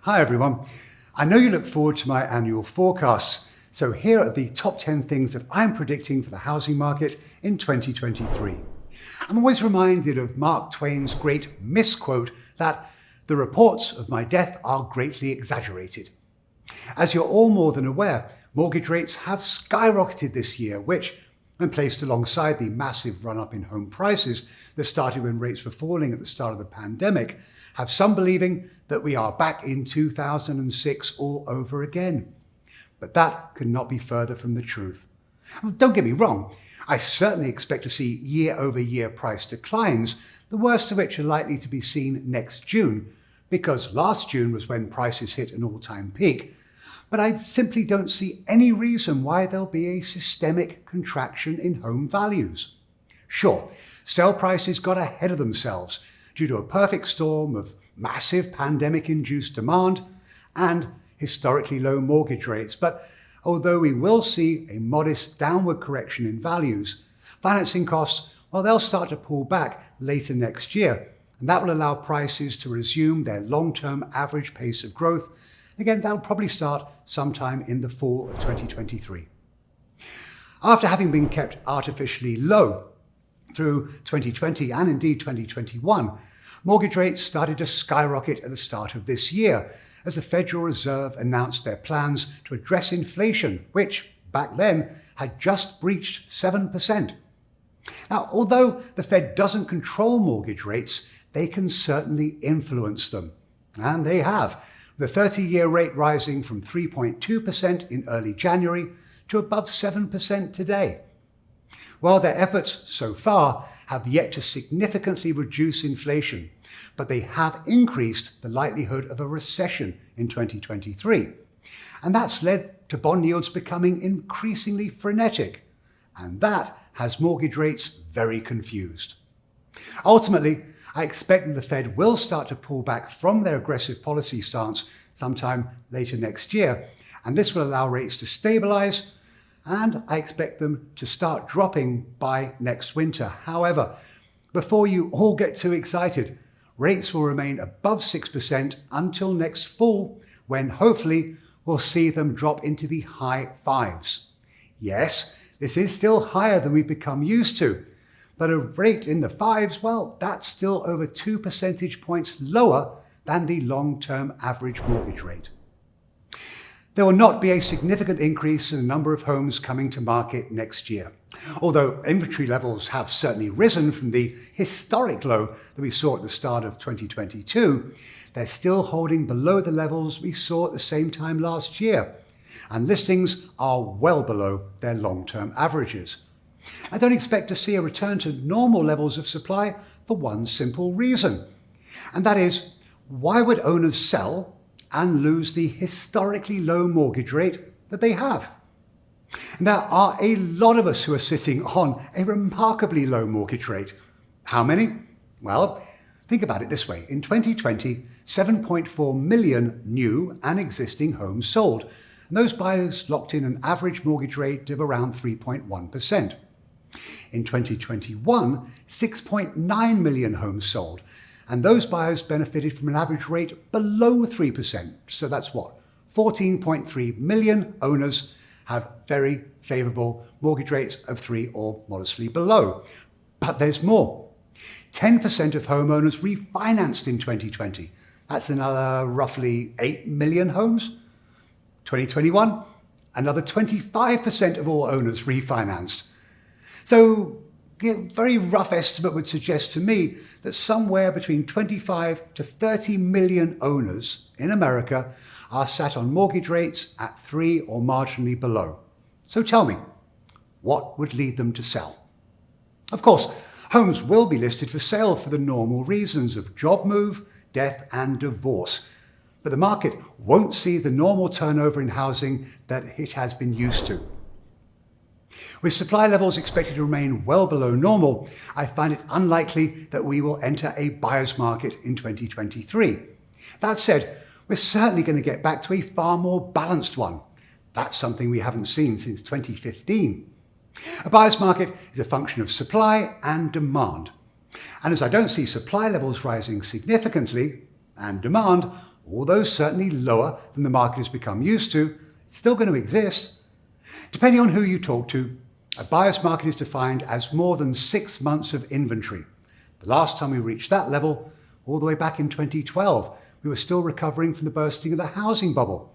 Hi everyone. I know you look forward to my annual forecasts, so here are the top 10 things that I'm predicting for the housing market in 2023. I'm always reminded of Mark Twain's great misquote that the reports of my death are greatly exaggerated. As you're all more than aware, mortgage rates have skyrocketed this year, which, when placed alongside the massive run-up in home prices that started when rates were falling at the start of the pandemic, have some believing that we are back in 2006 all over again. But that could not be further from the truth. Don't get me wrong, I certainly expect to see year-over-year price declines, the worst of which are likely to be seen next June, because last June was when prices hit an all-time peak. But I simply don't see any reason why there'll be a systemic contraction in home values. Sure, sale prices got ahead of themselves due to a perfect storm of massive pandemic-induced demand and historically low mortgage rates. But although we will see a modest downward correction in values, financing costs, well, they'll start to pull back later next year, and that will allow prices to resume their long-term average pace of growth. Again, that'll probably start sometime in the fall of 2023. After having been kept artificially low through 2020 and indeed 2021, mortgage rates started to skyrocket at the start of this year as the Federal Reserve announced their plans to address inflation, which back then had just breached 7%. Now, although the Fed doesn't control mortgage rates, they can certainly influence them. And they have, the 30-year rate rising from 3.2% in early January to above 7% today. While their efforts so far have yet to significantly reduce inflation, but they have increased the likelihood of a recession in 2023. And that's led to bond yields becoming increasingly frenetic, and that has mortgage rates very confused. Ultimately, I expect that the Fed will start to pull back from their aggressive policy stance sometime later next year, and this will allow rates to stabilize, and I expect them to start dropping by next winter. However, before you all get too excited, rates will remain above 6% until next fall, when hopefully we'll see them drop into the high fives. Yes, this is still higher than we've become used to, but a rate in the fives, well, that's still over 2 percentage points lower than the long-term average mortgage rate. There will not be a significant increase in the number of homes coming to market next year. Although inventory levels have certainly risen from the historic low that we saw at the start of 2022, they're still holding below the levels we saw at the same time last year, and listings are well below their long-term averages. I don't expect to see a return to normal levels of supply for one simple reason, and that is, why would owners sell and lose the historically low mortgage rate that they have? And there are a lot of us who are sitting on a remarkably low mortgage rate. How many? Well, think about it this way. In 2020, 7.4 million new and existing homes sold, and those buyers locked in an average mortgage rate of around 3.1%. In 2021, 6.9 million homes sold, and those buyers benefited from an average rate below 3%. So that's what? 14.3 million owners have very favourable mortgage rates of 3 or modestly below. But there's more. 10% of homeowners refinanced in 2020. That's another roughly 8 million homes. 2021, another 25% of all owners refinanced. So a very rough estimate would suggest to me that somewhere between 25 to 30 million owners in America are sat on mortgage rates at 3 or marginally below. So tell me, what would lead them to sell? Of course, homes will be listed for sale for the normal reasons of job move, death and divorce. But the market won't see the normal turnover in housing that it has been used to. With supply levels expected to remain well below normal, I find it unlikely that we will enter a buyer's market in 2023. That said, we're certainly going to get back to a far more balanced one. That's something we haven't seen since 2015. A buyer's market is a function of supply and demand. And as I don't see supply levels rising significantly, and demand, although certainly lower than the market has become used to, it's still going to exist. Depending on who you talk to, a buyer's market is defined as more than 6 months of inventory. The last time we reached that level, all the way back in 2012, we were still recovering from the bursting of the housing bubble.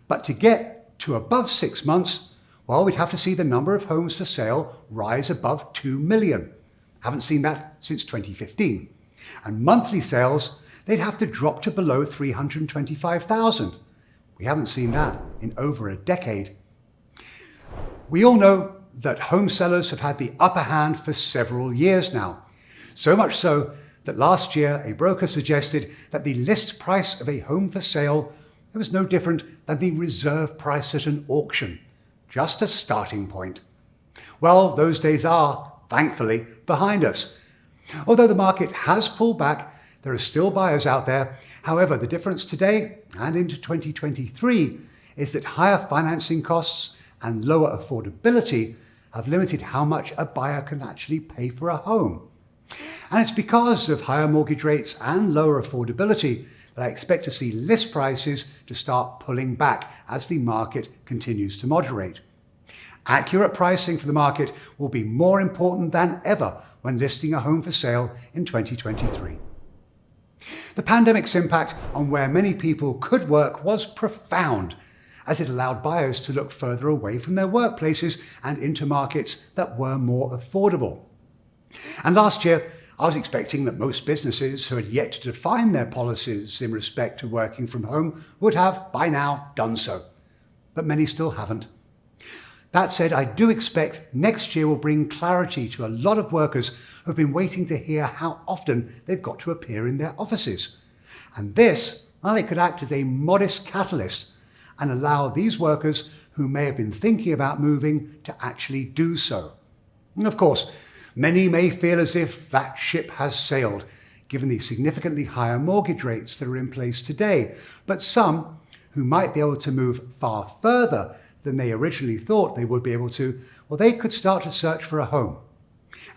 But to get to above 6 months, well, we'd have to see the number of homes for sale rise above 2 million. Haven't seen that since 2015. And monthly sales, they'd have to drop to below 325,000. We haven't seen that in over a decade. We all know that home sellers have had the upper hand for several years now. So much so that last year a broker suggested that the list price of a home for sale was no different than the reserve price at an auction, just a starting point. Well, those days are, thankfully, behind us. Although the market has pulled back, there are still buyers out there. However, the difference today and into 2023 is that higher financing costs and lower affordability have limited how much a buyer can actually pay for a home. And it's because of higher mortgage rates and lower affordability that I expect to see list prices to start pulling back as the market continues to moderate. Accurate pricing for the market will be more important than ever when listing a home for sale in 2023. The pandemic's impact on where many people could work was profound, as it allowed buyers to look further away from their workplaces and into markets that were more affordable. And last year, I was expecting that most businesses who had yet to define their policies in respect to working from home would have, by now, done so. But many still haven't. That said, I do expect next year will bring clarity to a lot of workers who have been waiting to hear how often they've got to appear in their offices. And this, well, it could act as a modest catalyst and allow these workers who may have been thinking about moving to actually do so. And of course, many may feel as if that ship has sailed, given the significantly higher mortgage rates that are in place today. But some, who might be able to move far further than they originally thought they would be able to, well, they could start to search for a home.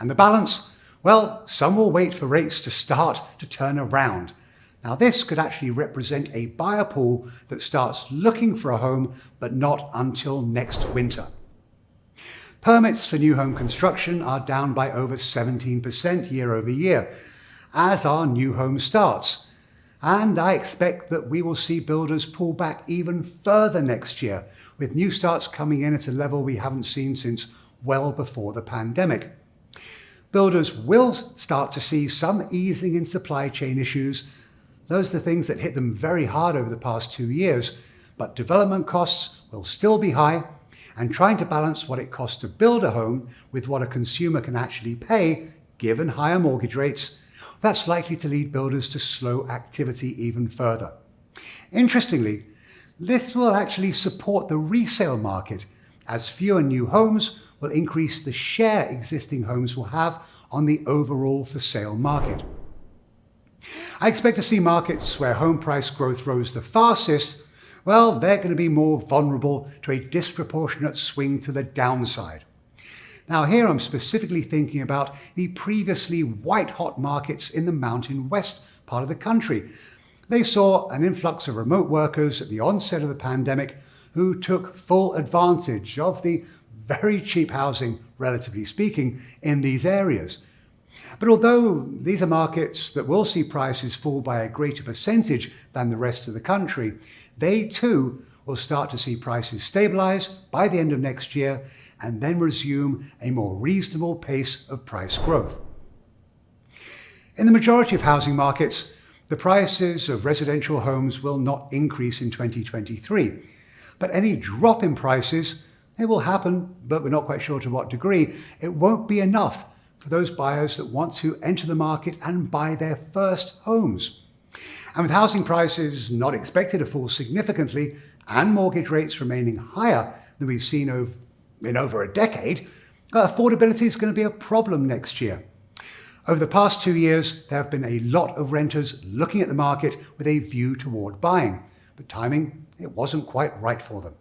And the balance, well, some will wait for rates to start to turn around. Now, this could actually represent a buyer pool that starts looking for a home, but not until next winter. Permits for new home construction are down by over 17% year over year, as are new home starts. And I expect that we will see builders pull back even further next year, with new starts coming in at a level we haven't seen since well before the pandemic. Builders will start to see some easing in supply chain issues. Those are the things that hit them very hard over the past 2 years, but development costs will still be high, and trying to balance what it costs to build a home with what a consumer can actually pay, given higher mortgage rates, that's likely to lead builders to slow activity even further. Interestingly, this will actually support the resale market, as fewer new homes will increase the share existing homes will have on the overall for sale market. I expect to see markets where home price growth rose the fastest, well, they're going to be more vulnerable to a disproportionate swing to the downside. Now here I'm specifically thinking about the previously white-hot markets in the Mountain West part of the country. They saw an influx of remote workers at the onset of the pandemic who took full advantage of the very cheap housing, relatively speaking, in these areas. But although these are markets that will see prices fall by a greater percentage than the rest of the country, they too will start to see prices stabilize by the end of next year and then resume a more reasonable pace of price growth. In the majority of housing markets, the prices of residential homes will not increase in 2023. But any drop in prices, it will happen, but we're not quite sure to what degree. It won't be enough for those buyers that want to enter the market and buy their first homes. And with housing prices not expected to fall significantly and mortgage rates remaining higher than we've seen in over a decade, affordability is going to be a problem next year. Over the past 2 years, there have been a lot of renters looking at the market with a view toward buying, but timing, it wasn't quite right for them.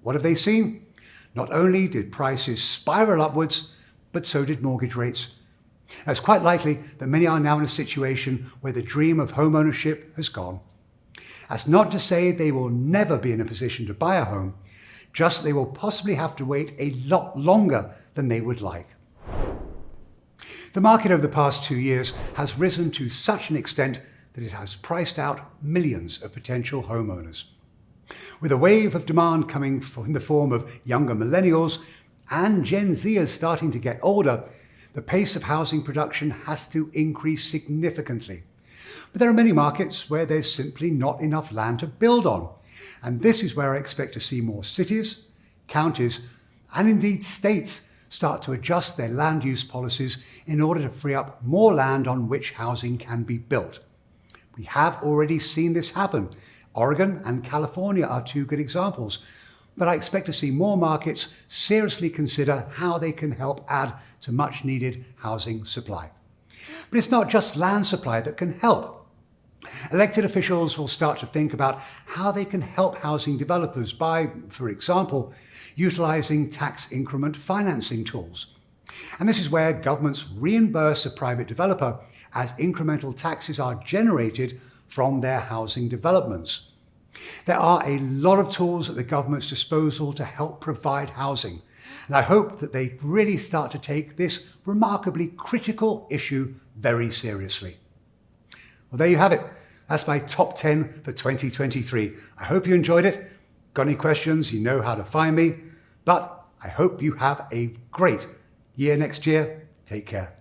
What have they seen? Not only did prices spiral upwards, but so did mortgage rates. Now, it's quite likely that many are now in a situation where the dream of home ownership has gone. That's not to say they will never be in a position to buy a home, just they will possibly have to wait a lot longer than they would like. The market over the past 2 years has risen to such an extent that it has priced out millions of potential homeowners. With a wave of demand coming in the form of younger millennials and Gen Zers starting to get older, the pace of housing production has to increase significantly. But there are many markets where there's simply not enough land to build on. And this is where I expect to see more cities, counties, and indeed states start to adjust their land use policies in order to free up more land on which housing can be built. We have already seen this happen. Oregon and California are two good examples, but I expect to see more markets seriously consider how they can help add to much needed housing supply. But it's not just land supply that can help. Elected officials will start to think about how they can help housing developers by, for example, utilising tax increment financing tools. And this is where governments reimburse a private developer as incremental taxes are generated from their housing developments. There are a lot of tools at the government's disposal to help provide housing, and I hope that they really start to take this remarkably critical issue very seriously. Well, there you have it. That's my top 10 for 2023. I hope you enjoyed it. Got any questions? You know how to find me. But I hope you have a great year next year. Take care.